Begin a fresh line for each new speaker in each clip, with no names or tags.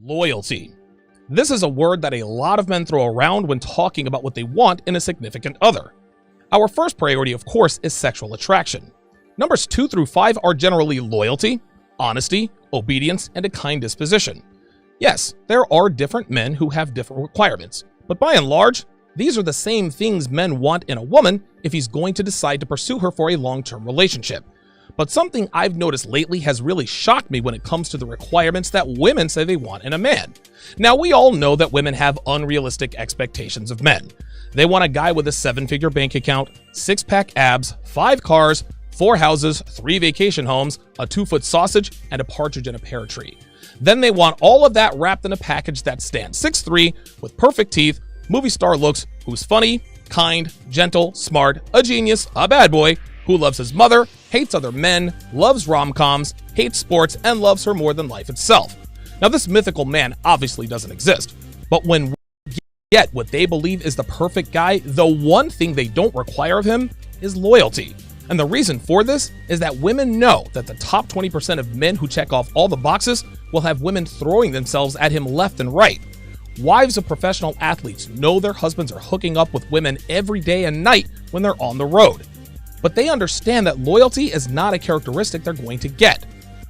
Loyalty. This is a word that a lot of men throw around when talking about what they want in a significant other. Our first priority, of course, is sexual attraction. Numbers 2 through 5 are generally loyalty, honesty, obedience, and a kind disposition. Yes, there are different men who have different requirements, but by and large, these are the same things men want in a woman if he's going to decide to pursue her for a long-term relationship. But something I've noticed lately has really shocked me when it comes to the requirements that women say they want in a man. Now, we all know that women have unrealistic expectations of men. They want a guy with a 7-figure bank account, 6-pack abs, 5 cars, 4 houses, 3 vacation homes, a 2-foot sausage, and a partridge in a pear tree. Then they want all of that wrapped in a package that stands 6'3", with perfect teeth, movie star looks, who's funny, kind, gentle, smart, a genius, a bad boy, who loves his mother, hates other men, loves rom-coms, hates sports, and loves her more than life itself. Now, this mythical man obviously doesn't exist, but when we get what they believe is the perfect guy, the one thing they don't require of him is loyalty. And the reason for this is that women know that the top 20% of men who check off all the boxes will have women throwing themselves at him left and right. Wives of professional athletes know their husbands are hooking up with women every day and night when they're on the road. But they understand that loyalty is not a characteristic they're going to get.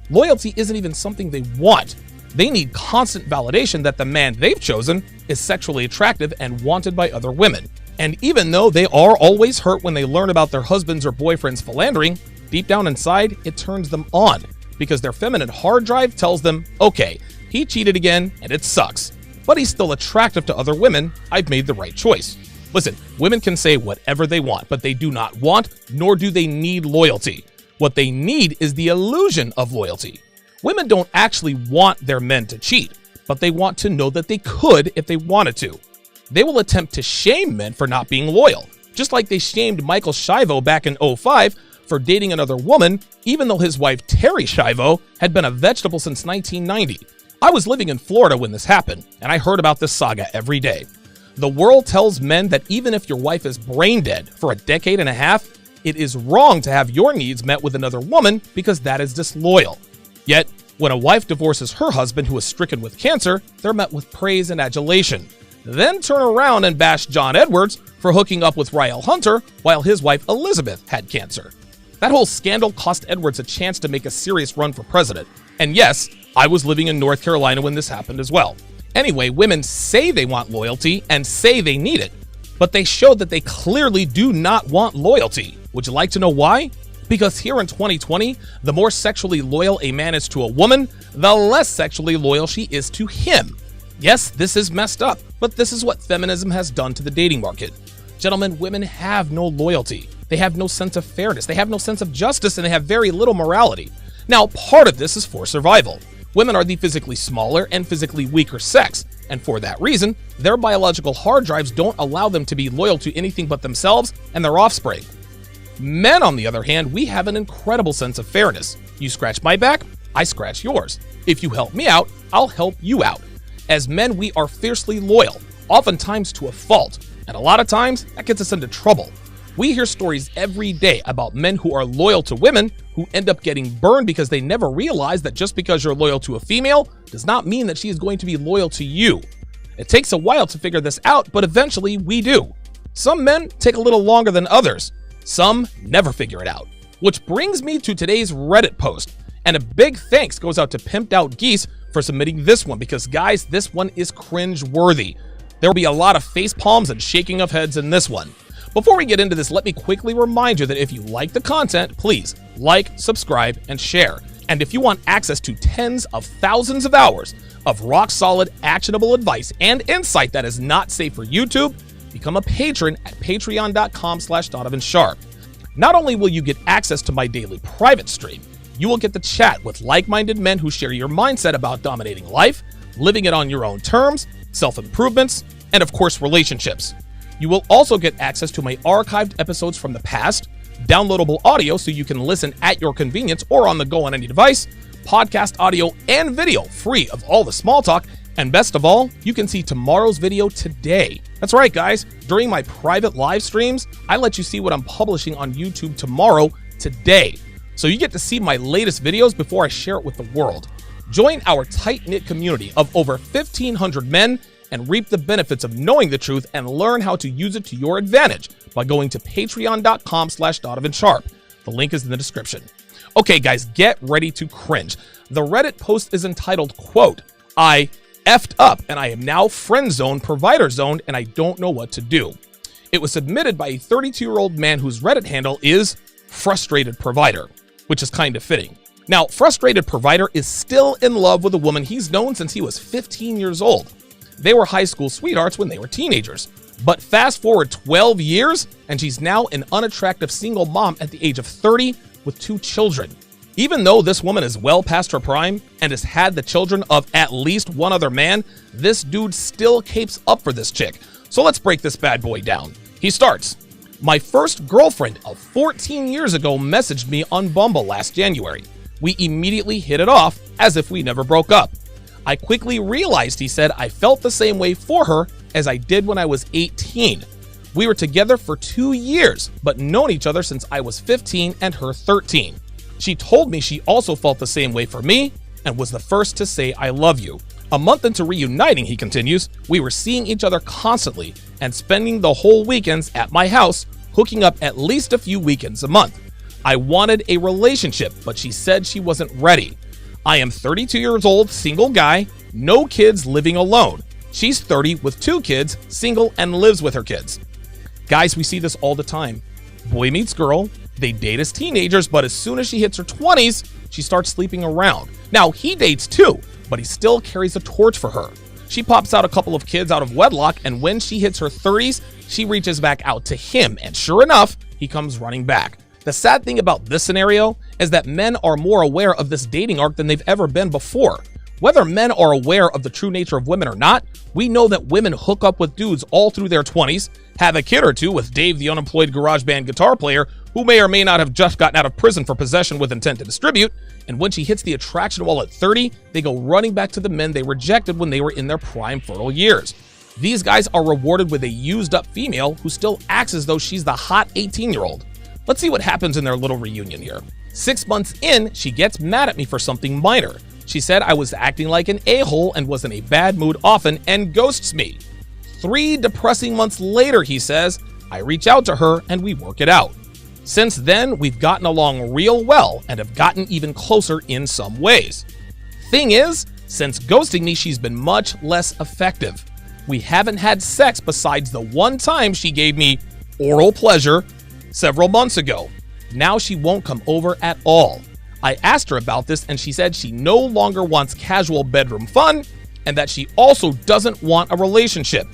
Loyalty isn't even something they want. They need constant validation that the man they've chosen is sexually attractive and wanted by other women. And even though they are always hurt when they learn about their husbands or boyfriends philandering, deep down inside, it turns them on because their feminine hard drive tells them, okay, he cheated again and it sucks, but he's still attractive to other women. I've made the right choice. Listen, women can say whatever they want, but they do not want, nor do they need loyalty. What they need is the illusion of loyalty. Women don't actually want their men to cheat, but they want to know that they could if they wanted to. They will attempt to shame men for not being loyal, just like they shamed Michael Schiavo back in 2005 for dating another woman, even though his wife Terry Schiavo had been a vegetable since 1990. I was living in Florida when this happened, and I heard about this saga every day. The world tells men that even if your wife is brain dead for a decade and a half, it is wrong to have your needs met with another woman because that is disloyal. Yet, when a wife divorces her husband who is stricken with cancer, they're met with praise and adulation. Then turn around and bash John Edwards for hooking up with Rael Hunter while his wife Elizabeth had cancer. That whole scandal cost Edwards a chance to make a serious run for president. And yes, I was living in North Carolina when this happened as well. Anyway, women say they want loyalty and say they need it, but they show that they clearly do not want loyalty. Would you like to know why? Because here in 2020, the more sexually loyal a man is to a woman, the less sexually loyal she is to him. Yes, this is messed up, but this is what feminism has done to the dating market. Gentlemen, women have no loyalty. They have no sense of fairness. They have no sense of justice, and they have very little morality. Now, part of this is for survival. Women are the physically smaller and physically weaker sex, and for that reason, their biological hard drives don't allow them to be loyal to anything but themselves and their offspring. Men, on the other hand, we have an incredible sense of fairness. You scratch my back, I scratch yours. If you help me out, I'll help you out. As men, we are fiercely loyal, oftentimes to a fault, and a lot of times that gets us into trouble. We hear stories every day about men who are loyal to women who end up getting burned because they never realize that just because you're loyal to a female does not mean that she is going to be loyal to you. It takes a while to figure this out, but eventually we do. Some men take a little longer than others. Some never figure it out. Which brings me to today's Reddit post. And a big thanks goes out to Pimped Out Geese for submitting this one because, guys, this one is cringe-worthy. There will be a lot of face palms and shaking of heads in this one. Before we get into this, let me quickly remind you that if you like the content, please like, subscribe, and share. And if you want access to tens of thousands of hours of rock-solid, actionable advice and insight that is not safe for YouTube, become a patron at patreon.com/Donovan Sharpe. Not only will you get access to my daily private stream, you will get to chat with like-minded men who share your mindset about dominating life, living it on your own terms, self-improvements, and of course, relationships. You will also get access to my archived episodes from the past, downloadable audio so you can listen at your convenience or on the go on any device, podcast audio and video free of all the small talk, And best of all, you can see tomorrow's video today. That's right, guys. During my private live streams, I let you see what I'm publishing on YouTube tomorrow, today. So you get to see my latest videos before I share it with the world. Join our tight-knit community of over 1,500 men and reap the benefits of knowing the truth and learn how to use it to your advantage by going to patreon.com/DonovanSharpe. The link is in the description. Okay, guys, get ready to cringe. The Reddit post is entitled, quote, "I effed up and I am now friend zone, provider zoned, and I don't know what to do." It was submitted by a 32-year-old man whose Reddit handle is Frustrated Provider, which is kind of fitting. Now, Frustrated Provider is still in love with a woman he's known since he was 15 years old. They were high school sweethearts when they were teenagers. But fast forward 12 years, and she's now an unattractive single mom at the age of 30 with 2 children. Even though this woman is well past her prime and has had the children of at least one other man, this dude still capes up for this chick. So let's break this bad boy down. He starts, "My first girlfriend of 14 years ago messaged me on Bumble last January. We immediately hit it off as if we never broke up. I quickly realized," he said, "I felt the same way for her as I did when I was 18. We were together for 2 years, but known each other since I was 15 and her 13. She told me she also felt the same way for me and was the first to say I love you. A month into reuniting," he continues, "we were seeing each other constantly and spending the whole weekends at my house, hooking up at least a few weekends a month. I wanted a relationship, but she said she wasn't ready. I am 32 years old, single guy, no kids, living alone. She's 30 with 2 kids, single, and lives with her kids." Guys, we see this all the time. Boy meets girl, they date as teenagers, but as soon as she hits her 20s, she starts sleeping around. Now, he dates too, but he still carries a torch for her. She pops out a couple of kids out of wedlock, and when she hits her 30s, she reaches back out to him, and sure enough, he comes running back. The sad thing about this scenario is that men are more aware of this dating arc than they've ever been before. Whether men are aware of the true nature of women or not, we know that women hook up with dudes all through their 20s, have a kid or two with Dave the unemployed garage band guitar player who may or may not have just gotten out of prison for possession with intent to distribute, and when she hits the attraction wall at 30, they go running back to the men they rejected when they were in their prime fertile years. These guys are rewarded with a used-up female who still acts as though she's the hot 18-year-old. Let's see what happens in their little reunion here. 6 months in, she gets mad at me for something minor. She said I was acting like an a-hole and was in a bad mood often and ghosts me. 3 depressing months later, he says, I reach out to her and we work it out. Since then, we've gotten along real well and have gotten even closer in some ways. Thing is, since ghosting me, she's been much less effective. We haven't had sex besides the one time she gave me oral pleasure several months ago. Now she won't come over at all. I asked her about this and she said she no longer wants casual bedroom fun and that she also doesn't want a relationship.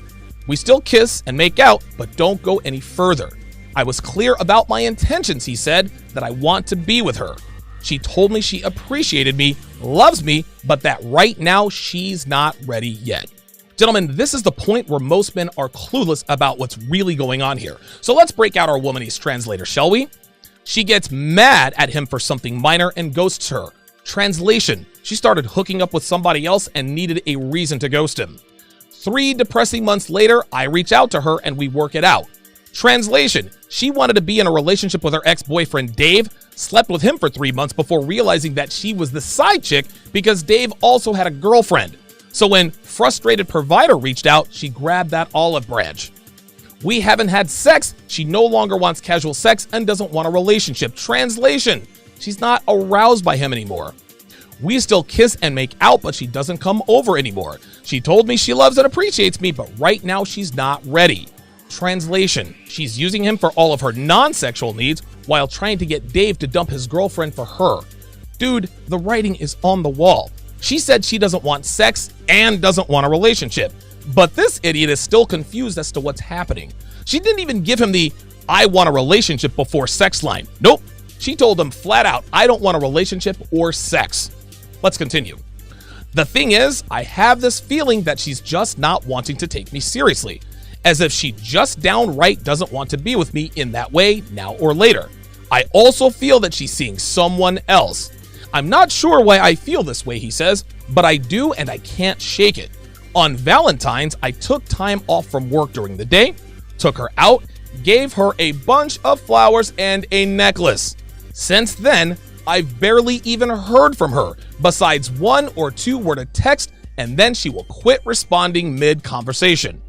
We still kiss and make out, but don't go any further. I was clear about my intentions, he said, that I want to be with her. She told me she appreciated me, loves me, but that right now she's not ready yet. Gentlemen, this is the point where most men are clueless about what's really going on here. So let's break out our womanese translator, shall we? She gets mad at him for something minor and ghosts her. Translation: she started hooking up with somebody else and needed a reason to ghost him. 3 depressing months later, I reach out to her and we work it out. Translation: she wanted to be in a relationship with her ex-boyfriend Dave, slept with him for 3 months before realizing that she was the side chick because Dave also had a girlfriend. So when Frustrated Provider reached out, she grabbed that olive branch. We haven't had sex, she no longer wants casual sex and doesn't want a relationship. Translation: she's not aroused by him anymore. We still kiss and make out, but she doesn't come over anymore. She told me she loves and appreciates me, but right now she's not ready. Translation: she's using him for all of her non-sexual needs while trying to get Dave to dump his girlfriend for her. Dude, the writing is on the wall. She said she doesn't want sex and doesn't want a relationship. But this idiot is still confused as to what's happening. She didn't even give him the "I want a relationship before sex" line. Nope. She told him flat out, "I don't want a relationship or sex." Let's continue. The thing is, I have this feeling that she's just not wanting to take me seriously, as if she just downright doesn't want to be with me in that way now or later. I also feel that she's seeing someone else. I'm not sure why I feel this way, he says, but I do and I can't shake it. On Valentine's, I took time off from work during the day, took her out, gave her a bunch of flowers and a necklace. Since then, I've barely even heard from her, besides 1 or 2 word of text, and then she will quit responding mid-conversation.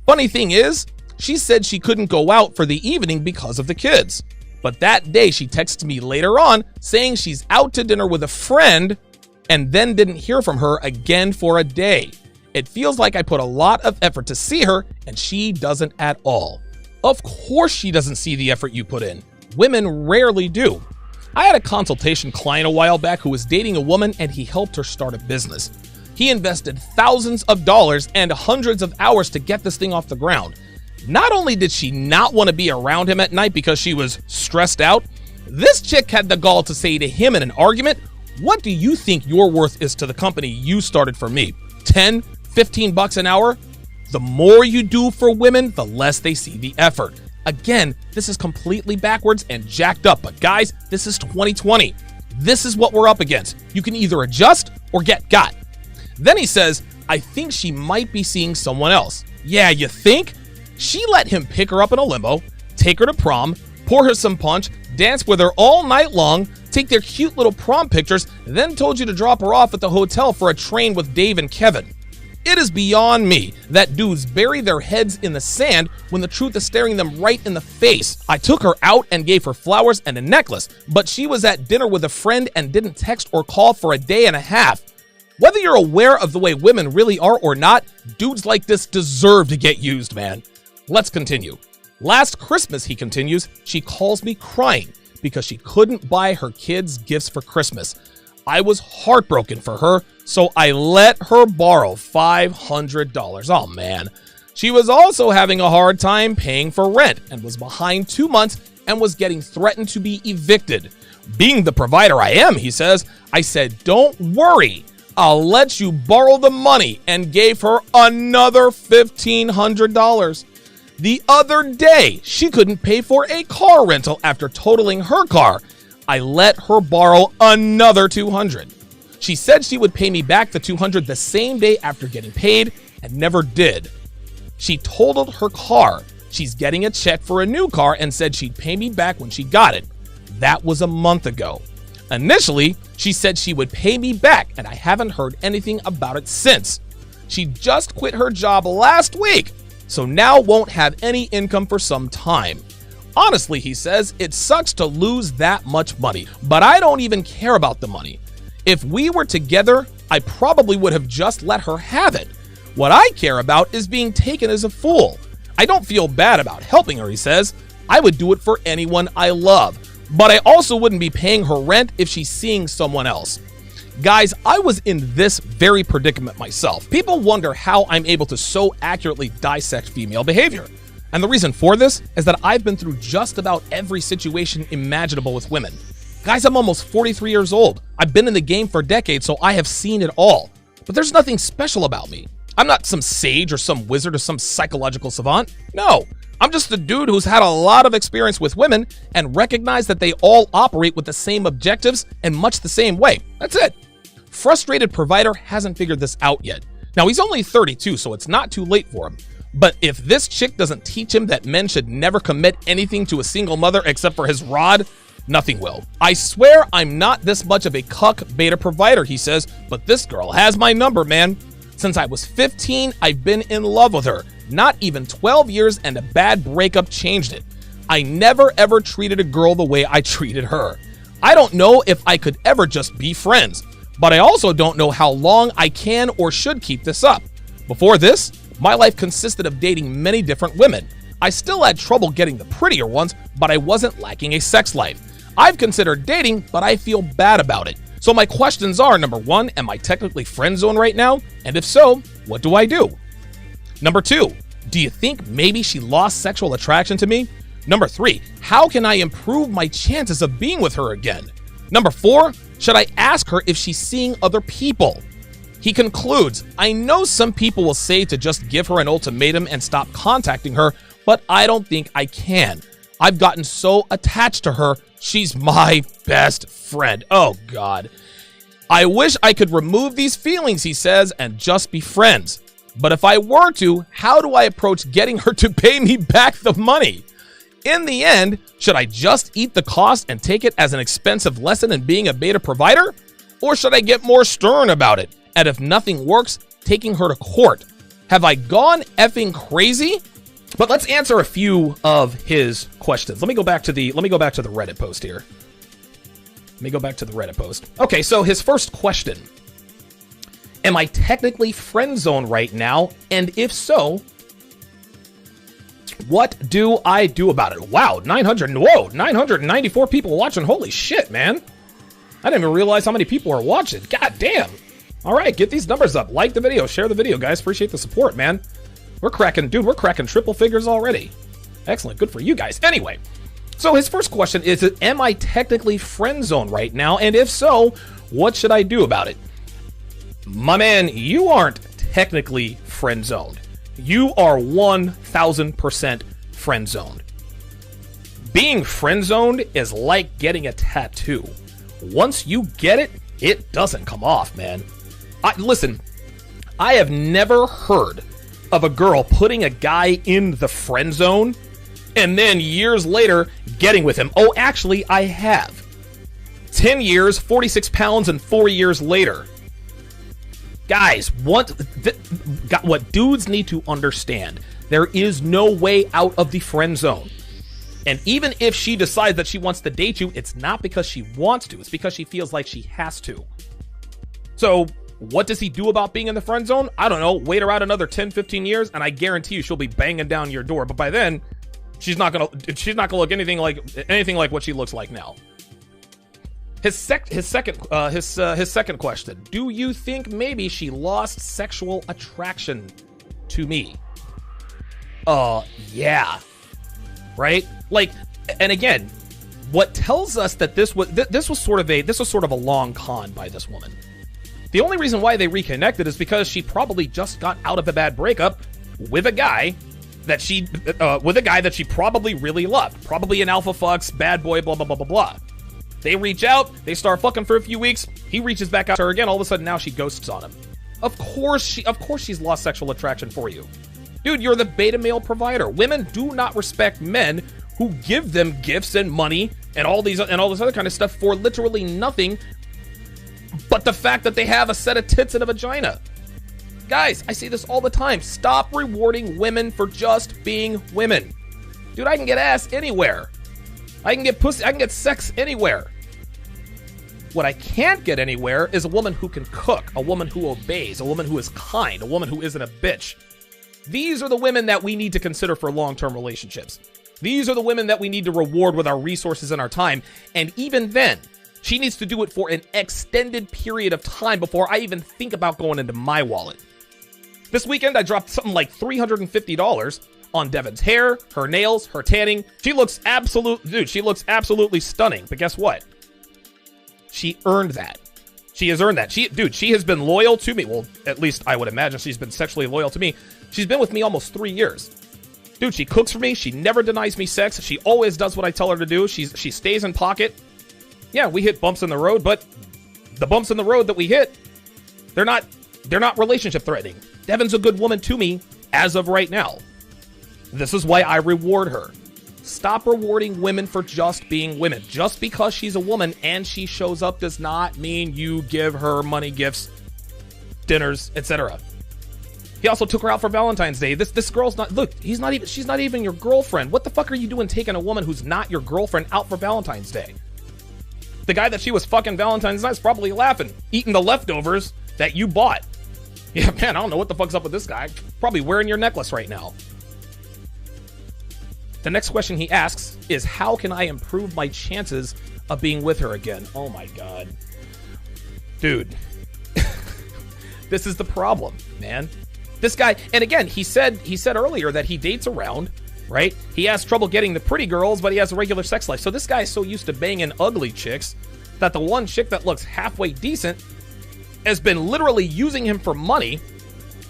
Funny thing is, she said she couldn't go out for the evening because of the kids. But that day she texted me later on saying she's out to dinner with a friend and then didn't hear from her again for a day. It feels like I put a lot of effort to see her and she doesn't at all. Of course she doesn't see the effort you put in. Women rarely do. I had a consultation client a while back who was dating a woman and he helped her start a business. He invested thousands of dollars and hundreds of hours to get this thing off the ground. Not only did she not want to be around him at night because she was stressed out, this chick had the gall to say to him in an argument, "What do you think your worth is to the company you started for me? 10, 15 bucks an hour?" The more you do for women, the less they see the effort. Again, this is completely backwards and jacked up, but guys, this is 2020. This is what we're up against. You can either adjust or get got. Then he says, "I think she might be seeing someone else." Yeah, you think? She let him pick her up in a limo, take her to prom, pour her some punch, dance with her all night long, take their cute little prom pictures, then told you to drop her off at the hotel for a train with Dave and Kevin. It is beyond me that dudes bury their heads in the sand when the truth is staring them right in the face. I took her out and gave her flowers and a necklace, but she was at dinner with a friend and didn't text or call for a day and a half. Whether you're aware of the way women really are or not, dudes like this deserve to get used, man. Let's continue. Last Christmas, he continues, she calls me crying because she couldn't buy her kids gifts for Christmas. I was heartbroken for her, so I let her borrow $500. Oh man. She was also having a hard time paying for rent and was behind 2 months and was getting threatened to be evicted. Being the provider I am, he says, I said, "Don't worry, I'll let you borrow the money," and gave her another $1,500. The other day, she couldn't pay for a car rental after totaling her car. I let her borrow another $200. She said she would pay me back the $200 the same day after getting paid and never did. She totaled her car. She's getting a check for a new car and said she'd pay me back when she got it. That was a month ago. Initially, she said she would pay me back, and I haven't heard anything about it since. She just quit her job last week, so now won't have any income for some time. Honestly, he says, it sucks to lose that much money, but I don't even care about the money. If we were together, I probably would have just let her have it. What I care about is being taken as a fool. I don't feel bad about helping her, he says. I would do it for anyone I love, but I also wouldn't be paying her rent if she's seeing someone else. Guys, I was in this very predicament myself. People wonder how I'm able to so accurately dissect female behavior. And the reason for this is that I've been through just about every situation imaginable with women. Guys, I'm almost 43 years old. I've been in the game for decades, so I have seen it all. But there's nothing special about me. I'm not some sage or some wizard or some psychological savant. No, I'm just a dude who's had a lot of experience with women and recognized that they all operate with the same objectives and much the same way. That's it. Frustrated provider hasn't figured this out yet. Now, he's only 32, so it's not too late for him. But if this chick doesn't teach him that men should never commit anything to a single mother except for his rod, nothing will. I swear I'm not this much of a cuck beta provider, he says, but this girl has my number, man. Since I was 15, I've been in love with her. Not even 12 years, and a bad breakup changed it. I never ever treated a girl the way I treated her. I don't know if I could ever just be friends, but I also don't know how long I can or should keep this up. Before this, my life consisted of dating many different women. I still had trouble getting the prettier ones, but I wasn't lacking a sex life. I've considered dating, but I feel bad about it. So my questions are, number 1, am I technically friend zone right now? And if so, what do I do? Number 2, do you think maybe she lost sexual attraction to me? Number 3, how can I improve my chances of being with her again? Number 4, should I ask her if she's seeing other people? He concludes, I know some people will say to just give her an ultimatum and stop contacting her, but I don't think I can. I've gotten so attached to her. She's my best friend. Oh, God. I wish I could remove these feelings, he says, and just be friends. But if I were to, how do I approach getting her to pay me back the money? In the end, should I just eat the cost and take it as an expensive lesson in being a beta provider? Or should I get more stern about it? And if nothing works, taking her to court? Have I gone effing crazy? But let's answer a few of his questions. Let me go back to the Reddit post here. Okay, so his first question. Am I technically friend zoned right now? And if so, what do I do about it? Wow, 994 people watching. Holy shit, man. I didn't even realize how many people are watching. God damn. All right, get these numbers up. Like the video, share the video, guys. Appreciate the support, man. We're cracking triple figures already. Excellent, good for you guys. Anyway, so his first question is, am I technically friend zoned right now? And if so, what should I do about it? My man, you aren't technically friend zoned. You are 1000% friend zoned. Being friend zoned is like getting a tattoo. Once you get it, it doesn't come off, man. Listen, I have never heard of a girl putting a guy in the friend zone and then years later getting with him. Oh, actually, I have. 10 years, 46 pounds, and 4 years later. Guys, what dudes need to understand, there is no way out of the friend zone. And even if she decides that she wants to date you, it's not because she wants to. It's because she feels like she has to. So what does he do about being in the friend zone? I don't know. Wait around another 10, 15 years, and I guarantee you she'll be banging down your door. But by then, she's not gonna look anything like what she looks like now. His second question. Do you think maybe she lost sexual attraction to me? Yeah. Right? Like, and again, what tells us that this was sort of a long con by this woman. The only reason why they reconnected is because she probably just got out of a bad breakup with a guy that she probably really loved. Probably an alpha fucks, bad boy, blah, blah, blah, blah, blah. They reach out, they start fucking for a few weeks, he reaches back out to her again, all of a sudden now she ghosts on him. Of course she's lost sexual attraction for you. Dude, you're the beta male provider. Women do not respect men who give them gifts and money and all this other kind of stuff for literally nothing but the fact that they have a set of tits and a vagina. Guys, I see this all the time. Stop rewarding women for just being women. Dude, I can get ass anywhere. I can get pussy, I can get sex anywhere. What I can't get anywhere is a woman who can cook, a woman who obeys, a woman who is kind, a woman who isn't a bitch. These are the women that we need to consider for long-term relationships. These are the women that we need to reward with our resources and our time. And even then, she needs to do it for an extended period of time before I even think about going into my wallet. This weekend, I dropped something like $350 on Devon's hair, her nails, her tanning. She looks absolutely stunning. But guess what? She earned that. She has earned that. She has been loyal to me. Well, at least I would imagine she's been sexually loyal to me. She's been with me almost 3 years. Dude, she cooks for me. She never denies me sex. She always does what I tell her to do. She stays in pocket. Yeah, we hit bumps in the road, but the bumps in the road that we hit, they're not relationship threatening. Devon's a good woman to me as of right now. This is why I reward her. Stop rewarding women for just being women. Just because she's a woman and she shows up does not mean you give her money, gifts, dinners, etc. He also took her out for Valentine's Day. This girl's not, look, she's not even your girlfriend. What the fuck are you doing taking a woman who's not your girlfriend out for Valentine's Day? The guy that she was fucking Valentine's Night is probably laughing, eating the leftovers that you bought. Yeah, man, I don't know what the fuck's up with this guy. Probably wearing your necklace right now. The next question he asks is, how can I improve my chances of being with her again? Oh my God. Dude. This is the problem, man. This guy, and again, he said earlier that he dates around, right? He has trouble getting the pretty girls, but he has a regular sex life. So this guy is so used to banging ugly chicks that the one chick that looks halfway decent has been literally using him for money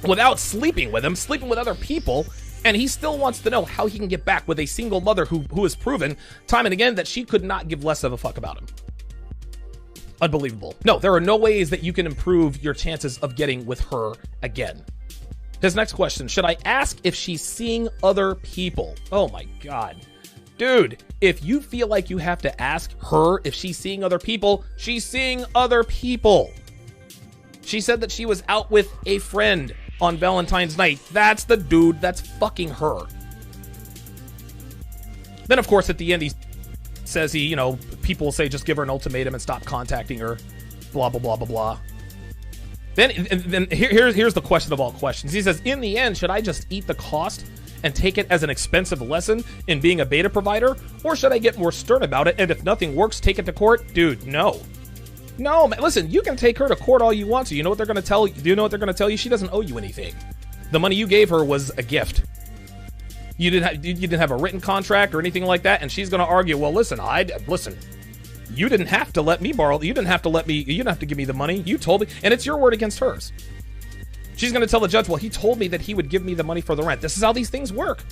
without sleeping with him, sleeping with other people, and he still wants to know how he can get back with a single mother who has proven time and again that she could not give less of a fuck about him. Unbelievable. No, there are no ways that you can improve your chances of getting with her again. His next question, should I ask if she's seeing other people? Oh my God. Dude, if you feel like you have to ask her if she's seeing other people, she's seeing other people. She said that she was out with a friend on Valentine's night. That's the dude that's fucking her. Then, of course, at the end, he says people will say just give her an ultimatum and stop contacting her. Blah, blah, blah, blah, blah. Then here's the question of all questions. He says, in the end, should I just eat the cost and take it as an expensive lesson in being a beta provider? Or should I get more stern about it? And if nothing works, take it to court? Dude, no. No, man, listen, you can take her to court all you want to. You know what they're going to tell you? Do you know what they're going to tell you? She doesn't owe you anything. The money you gave her was a gift. You didn't have a written contract or anything like that. And she's going to argue, well, listen, you didn't have to let me borrow. You didn't have to give me the money. You told me. And it's your word against hers. She's going to tell the judge, well, he told me that he would give me the money for the rent. This is how these things work.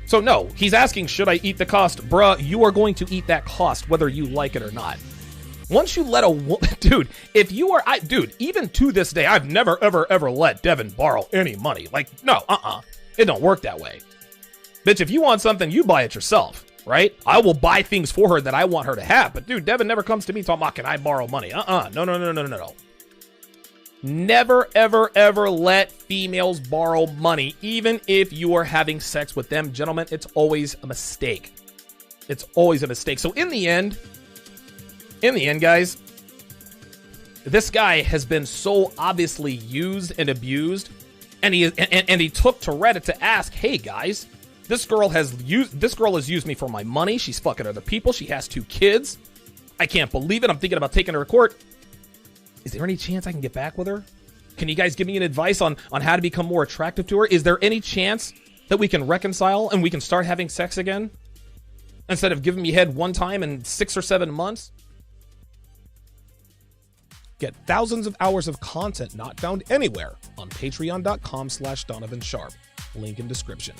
So no, he's asking, should I eat the cost? Bruh, you are going to eat that cost whether you like it or not. Once you let a woman, dude, even to this day, I've never, ever let Devin borrow any money. Like, no, it don't work that way. Bitch, if you want something, you buy it yourself, right? I will buy things for her that I want her to have. But dude, Devin never comes to me talking about, can I borrow money? No. Never, ever let females borrow money, even if you are having sex with them. Gentlemen, it's always a mistake. It's always a mistake. So in the end, guys, this guy has been so obviously used and abused, and he took to Reddit to ask, hey guys, this girl has used me for my money. She's fucking other people. She has 2 kids. I can't believe it. I'm thinking about taking her to court. Is there any chance I can get back with her? Can you guys give me an advice on how to become more attractive to her? Is there any chance that we can reconcile and we can start having sex again? Instead of giving me head one time in 6 or 7 months? Get thousands of hours of content not found anywhere on patreon.com/Donovan Sharpe. Link in description.